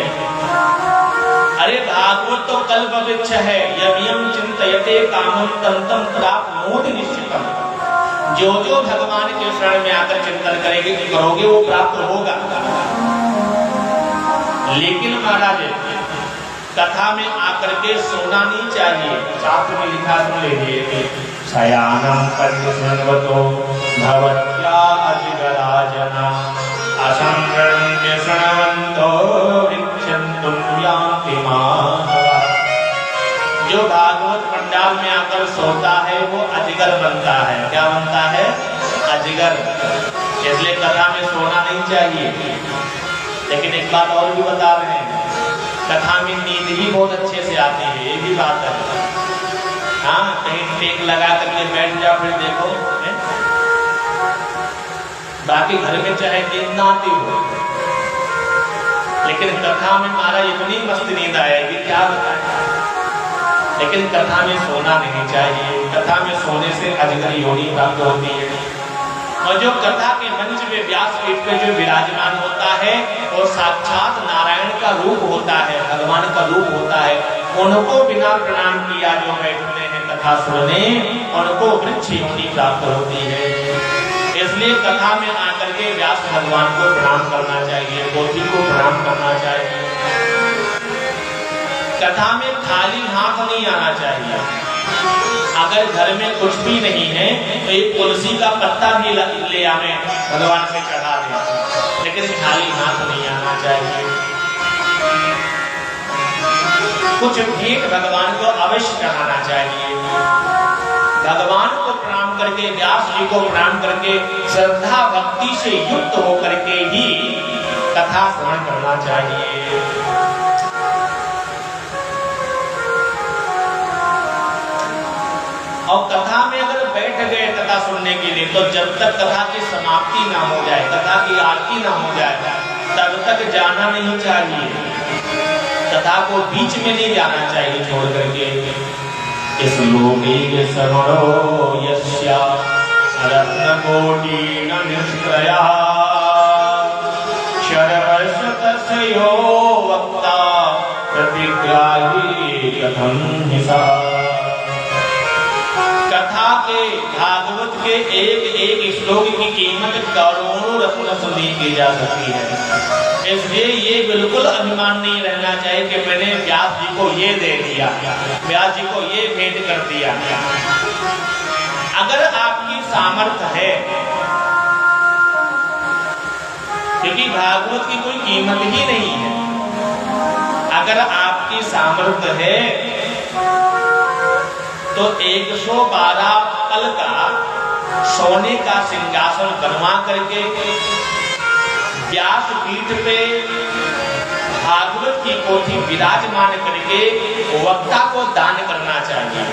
अरे भागवत तो कल्प वृक्ष है, यम चिंतयते कामम तंतम प्राप्नोति निश्चितम। जो जो भगवान के शरण में आकर चिंतन करोगे वो प्राप्त होगा। लेकिन महाराज कथा में आकर के सोना नहीं चाहिए। शास्त्र में लिखा सुन लीजिए, शयानम परिशृण्वतो भवत्या अजिगराजना असंगण्य शृण्वन्तो विक्षन्तुं यान्ति माधवा। जो भागवत पंडाल में आकर सोता है वो अजगर बनता है। क्या बनता है? अजगर। इसलिए कथा में सोना नहीं चाहिए। लेकिन एक बात और भी बता रहे हैं, कथा में नींद भी बहुत अच्छे से आती है, ये भी बात है। हाँ, कहीं टेक लगा करके बैठ जाओ फिर देखो है? बाकी घर में चाहे नींद ना आती हो, लेकिन कथा में महाराज इतनी मस्त नींद आएगी क्या बताएं। लेकिन कथा में सोना नहीं चाहिए। कथा में सोने से अजगर योनि प्राप्त होती है। और जो कथा के मंच में व्यासपीठ पे जो विराजमान होता है वो साक्षात नारायण का रूप होता है, भगवान का रूप होता है। उनको बिना प्रणाम किया जो बैठते हैं कथा सुनने, उनको वृक्ष योनि प्राप्त होती है। इसलिए कथा में आकर के व्यास भगवान को प्रणाम करना चाहिए, पोथी को प्रणाम करना चाहिए। कथा में खाली हाथ नहीं आना चाहिए। अगर घर में कुछ भी नहीं है तो एक तुलसी का पत्ता भी ले आवे, भगवान में चढ़ा दे, लेकिन खाली हाथ नहीं आना चाहिए। कुछ भेंट भगवान को अवश्य चढ़ाना चाहिए। भगवान को प्रणाम करके, व्यास जी को प्रणाम करके, श्रद्धा भक्ति से युक्त होकर के ही कथा श्रवण करना चाहिए। और कथा में अगर बैठ गए कथा सुनने के लिए, तो जब तक कथा की समाप्ति ना हो जाए, कथा की आरती ना हो जाए, तब तक जाना नहीं चाहिए। कथा को बीच में नहीं जाना चाहिए छोड़ करके। इस लोके समरो यस्या रत्नकोटिन निष्प्रया शरवशतयो वक्ता प्रतिग्राही कथं हिसा। कथा के, भागवत के एक एक श्लोक की कीमत करोड़ों रत्न से नहीं की जा सकती है। इसलिए ये बिल्कुल अभिमान नहीं रहना चाहिए कि मैंने व्यास जी को ये दे दिया, व्यास जी को ये भेंट कर दिया। अगर आपकी सामर्थ्य है, क्योंकि भागवत की कोई कीमत ही नहीं है, अगर आपकी सामर्थ्य है तो 112 पल का सोने का सिंहासन बनवा करके व्यास पीठ पे भागवत की पोथी विराजमान करके वक्ता को दान करना चाहिए।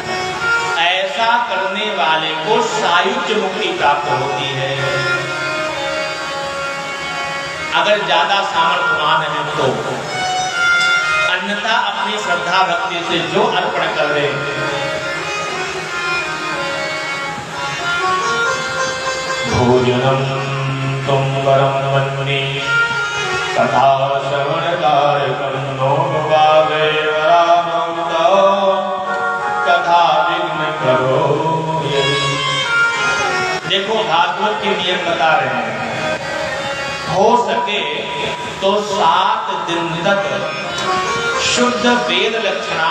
ऐसा करने वाले को सायुज्य मुक्ति प्राप्त होती है। अगर ज्यादा सामर्थ्यवान है तो, अन्यथा अपनी श्रद्धा भक्ति से जो अर्पण कर रहे। भोजनम तुम परम मन्ये कथा श्रवणकार कन्नो भावे वरानोता कथा विघ्न करो यदि। देखो भागवत के नियम बता रहे हैं, हो सके तो 7 दिन तक शुद्ध वेद लक्षणा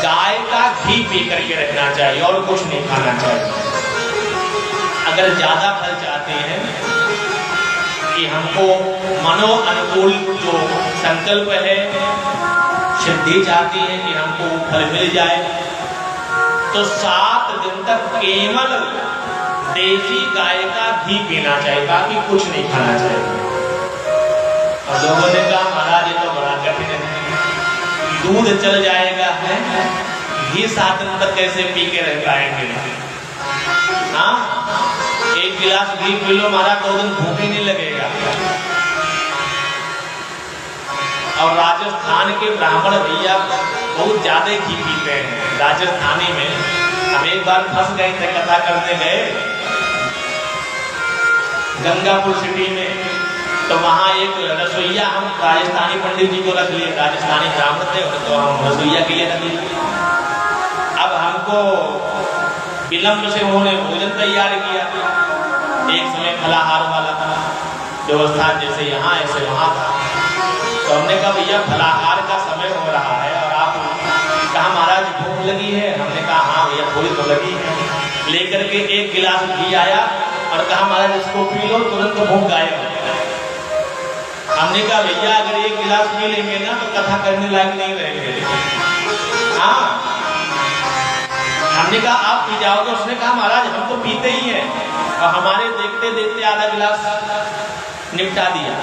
गाय का घी पी करके रखना चाहिए और कुछ नहीं खाना चाहिए। अगर ज्यादा फल चाहते हैं कि हमको मनो अनुकूल जो संकल्प है, सिद्धि चाहती है कि हमको फल मिल जाए, तो 7 दिन तक केवल देसी गाय का घी पीना चाहिए, बाकी कुछ नहीं खाना चाहिए। और लोगों ने कहा महाराज ये तो बड़ा कठिन है। दूध चल जाएगा है, घी 7 दिन तक कैसे पी के रह पाएंगे? हाँ, 1 गिलास घी पी लो महाराज, 2 दिन भूख ही नहीं लगेगा। और राजस्थान के ब्राह्मण भैया बहुत ज्यादा घी पीते हैं। राजस्थानी में हम एक बार फंस गए थे, कथा करने गए गंगापुर सिटी में, तो वहाँ एक रसोईया, हम राजस्थानी पंडित जी को रख लिए, राजस्थानी ब्राह्मण थे तो हम रसोईया के लिए रख लिए। अब हमको विलंब से उन्होंने भोजन तैयार किया। एक समय फलाहार वाला था, व्यवस्था जैसे यहाँ ऐसे वहाँ था। तो हमने कहा भैया फलाहार का समय हो रहा है और आप कहा महाराज भूख लगी है? हमने कहा हाँ भैया थोड़ी तो लगी है। लेकर के 1 गिलास घी आया और कहा महाराज इसको पी लो, तुरंत भूख गायब हो गया। हमने कहा भैया अगर 1 गिलास पी लेंगे ना तो कथा करने लायक नहीं रहेंगे। हाँ, हमने कहा आप पी जाओगे? उसने कहा महाराज हम तो पीते ही हैं, और हमारे देखते देखते आधा गिलास निपटा दिया।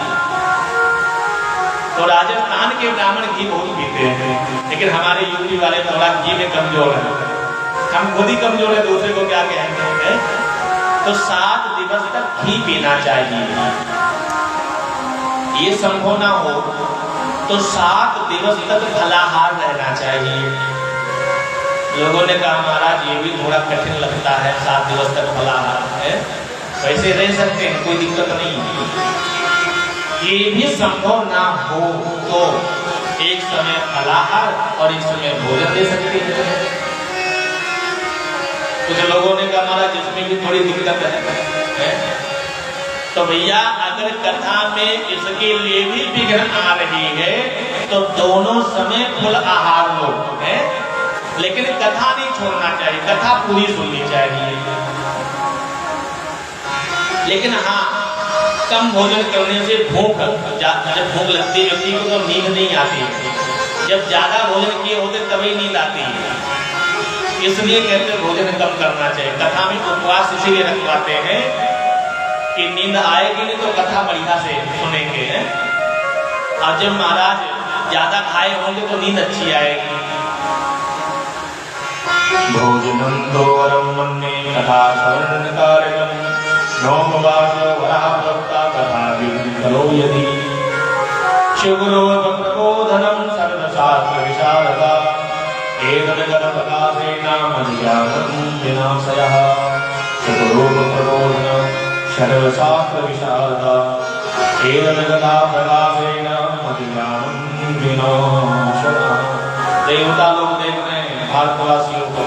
तो राजस्थान के ब्राह्मण घी बहुत पीते हैं, लेकिन हमारे यूपी वाले थोड़ा घी में कमजोर है। हम खुद ही कमजोर है, दूसरे को क्या कहेंगे? तो 7 दिवस तक घी पीना चाहिए। ये संभव ना हो तो 7 दिवस तक फलाहार रहना चाहिए। लोगों ने कहा महाराज ये भी थोड़ा कठिन लगता है, 7 दिवस तक फलाहार है। वैसे रह सकते हैं, कोई दिक्कत नहीं। ये भी संभव ना हो तो एक समय फलाहार और एक समय भोजन दे सकते हैं। कुछ लोगों ने कहा महाराज जिसमें भी थोड़ी दिक्कत है। तो भैया अगर कथा में इसके लिए भी विघ्न आ रही है तो दोनों समय फुल आहार लो है, लेकिन कथा नहीं छोड़ना चाहिए, कथा पूरी सुननी चाहिए। लेकिन हाँ, कम भोजन करने से भूख, जब भूख लगती है व्यक्ति को तो नींद नहीं आती है। जब ज्यादा भोजन किए होते तभी नींद आती है, इसलिए कहते भोजन कम करना चाहिए। कथा में उपवास इसीलिए रखवाते हैं कि नींद आएगी नहीं तो कथा बढ़िया से सुनेंगे। और जब महाराज ज्यादा खाए होंगे तो नींद अच्छी आएगी। भोजनम तो वरम मन्ये कथा श्रवण कार्यम नोमवासो वराभक्ता कथा विकलो यदि शिवगुरो प्रबोधनम सर्वशास्त्र विशारदा एतद्गतपदासेन मध्याह्नं विनाशयः शिवगुरो प्रबोधनम सर्वशास्त्र विशारदा एतद्गतपदासेन मध्याह्नं विनाशयः। देवता लोग देख रहे हैं भारतवासियों को,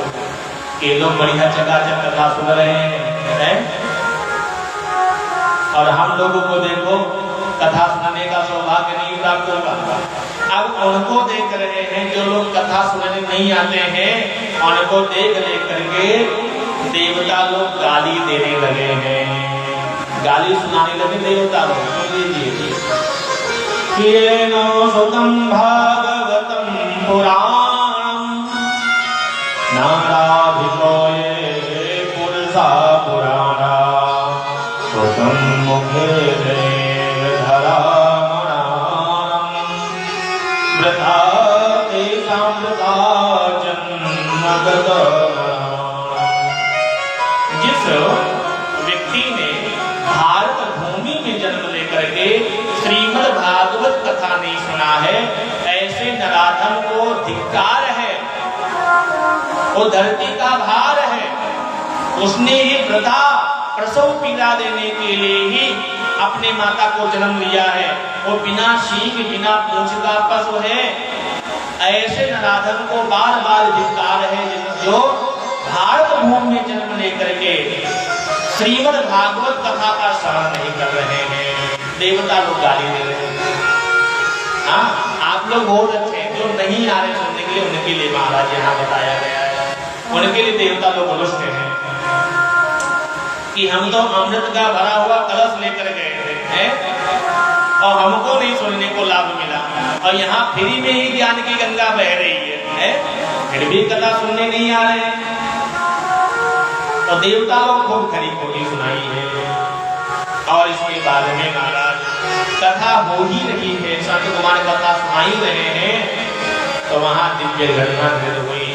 ये लोग बढ़िया चकाचक कथा सुन रहे हैं, और हम लोगों को देखो कथा सुनने का सौभाग्य नहीं प्राप्त होगा। अब उनको देख रहे हैं जो लोग कथा सुनने नहीं आते हैं, उनको देख करके देवता लोग गाली देने लगे हैं, गाली सुनाने लगे देवता लोग। सुन लीजिए, येनो सुतं भागवतं पुराणं नाराधिकोये पुरुषा पुराणा सुतं मुखे वृथा तेषां वृथा जन्मगता। जिस व्यक्ति ने भारत भूमि में जन्म लेकर के श्रीमद् भागवत कथा नहीं सुना है, ऐसे नराधम को धिक्कार है, वो धरती का भार है। उसने ही वृथा प्रसव पीड़ा देने के लिए ही अपने माता को जन्म लिया है। वो बिना सींग बिना पूंछ का पशु है। ऐसे नराधम को बार बार धिक्कार है जो भारत भूमि में जन्म लेकर के श्रीमद् भागवत कथा का श्रवण नहीं कर रहे हैं। देवता लोग गाली दे रहे हैं। हाँ, आप लोग बहुत अच्छे हैं, जो नहीं आ रहे सुनने के लिए उनके लिए महाराज यहाँ बताया गया है। उनके लिए देवता लोग रुष्ट हैं कि हम तो अमृत का भरा हुआ कलश लेकर गए थे और हमको नहीं सुनने को लाभ मिला, और यहाँ फ्री में ही ज्ञान की गंगा बह रही है, फिर भी कथा सुनने नहीं आ रहे। तो देवता लोग खूब खरी खोटी सुनाई है। और इसके बाद में महाराज कथा हो ही रही है, संत कुमार कथा सुनाई रहे हैं, तो वहां दिव्य घटना घटित हुई।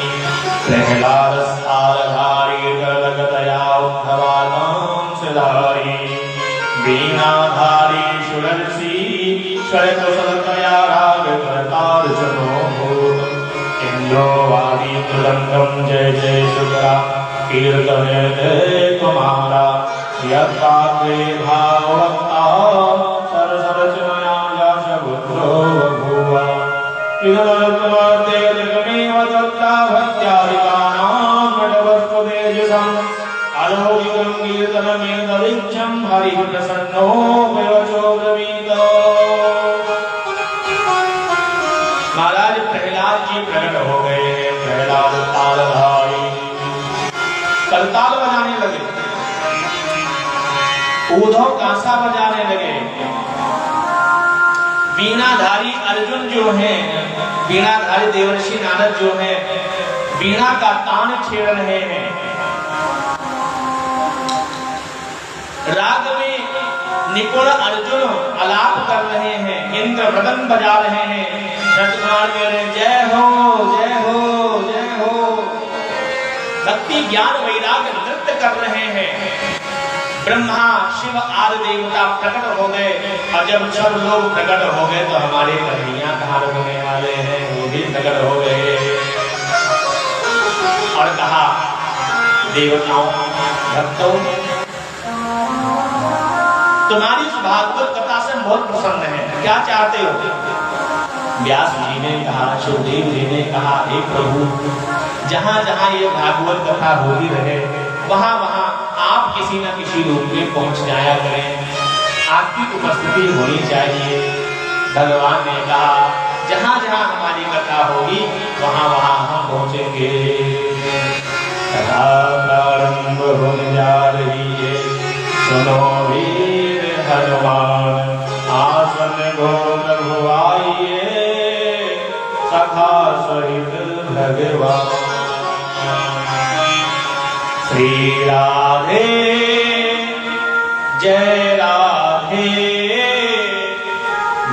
प्रहलाद स्थालधारी गदगदया उद्धवानां सिधारी वीणाधारी षोडशी षड्कुशलतया राग करतार चनो इंद्रो वादी मृदंगम जय जय शुक्रा कीर्तने जय कुमारा यत्पात्रे भाववक्ता सरसरचनया यशबुद्धो बभूव इदमर्तवर्ते जगमेव तत्ता भक्त्यादिकानां नटवस्पतेजसम् अलौकिकं कीर्तनमेतदिच्छं हरिः प्रसन्नो वचो ब्रवीत। महाराज प्रहलाद जी प्रकट हो गए हैं। प्रहलाद तालधारी करताल बजाने लगे, ऊधव कांसा बजाने लगे। वीणाधारी अर्जुन जो हैं, वीणाधारी देवर्षि नारद जो हैं, वीणा का तान छेड़ रहे हैं। राग में निपुण अर्जुन आलाप कर रहे हैं, इंद्र मृदंग बजा रहे हैं, शतकुमार कह रहे हैं जय हो जय हो जय हो। भक्ति ज्ञान वैराग्य नृत्य कर रहे हैं। ब्रह्मा शिव आदि देवता प्रकट हो गए, और जब सब लोग प्रकट हो गए तो हमारे कन्हैया कहाँ रुकने वाले हैं, वो भी प्रकट हो गए। और कहा देवताओं भक्तों तुम्हारी इस भागवत कथा से बहुत प्रसन्न है, क्या चाहते हो? व्यास जी ने कहा, सुखदेव जी ने कहा, हे प्रभु जहाँ जहाँ ये भागवत कथा होती रहे वहाँ वहाँ आप किसी न किसी रूप में पहुँच जाया करें, आपकी उपस्थिति होनी चाहिए। भगवान ने कहा जहाँ जहाँ हमारी कथा होगी वहाँ वहाँ हम पहुँचेंगे। कथा प्रारंभ होने जा रही है, सुनो वीर हनुमान आसन गो प्रभु आइए, सखा सहित भगवान। श्री राधे जय राधे,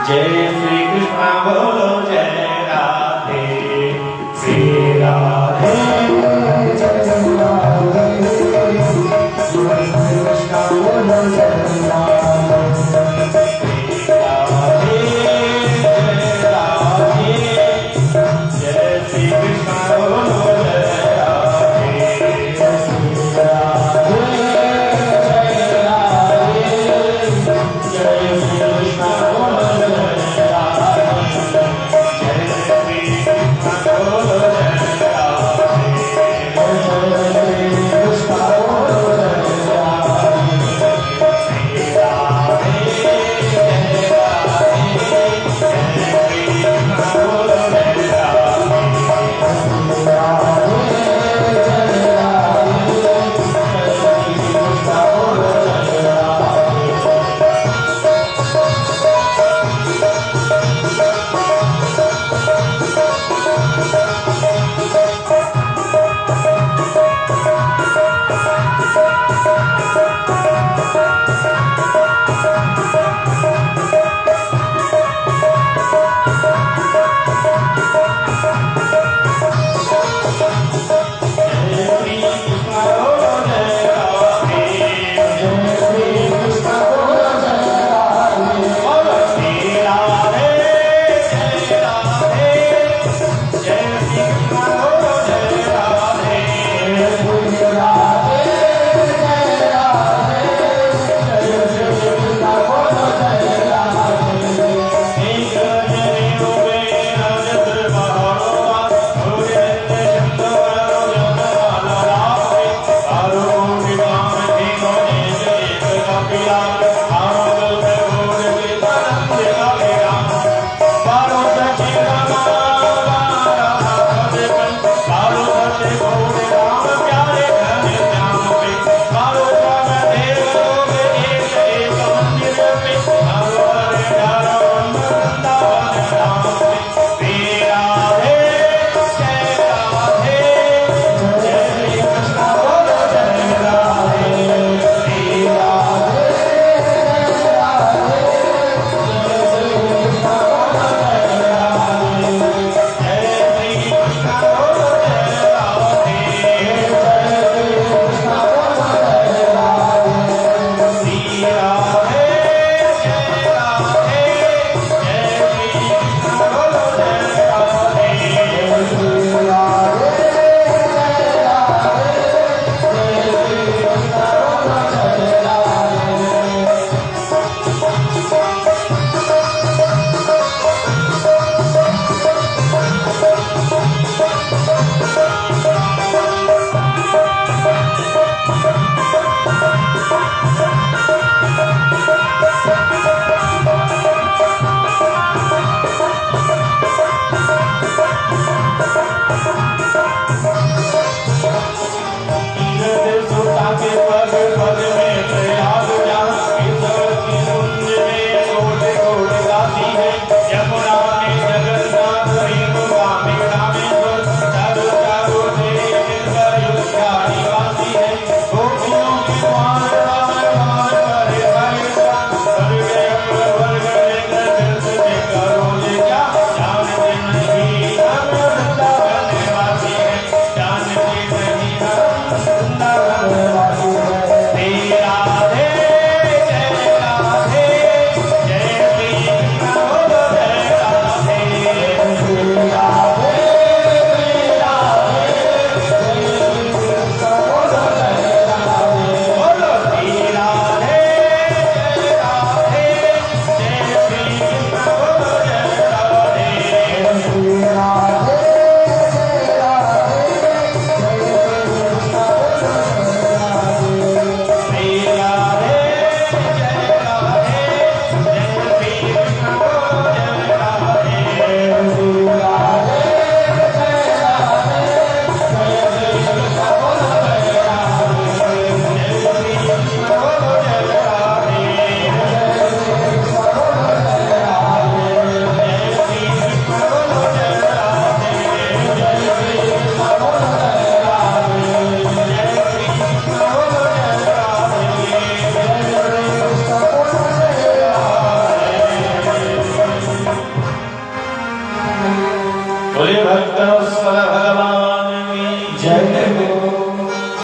जय श्री कृष्ण बोलो जय राधे, श्री राधे जय राधे, श्री कृष्ण बोलो जय राधे। बोले भक्त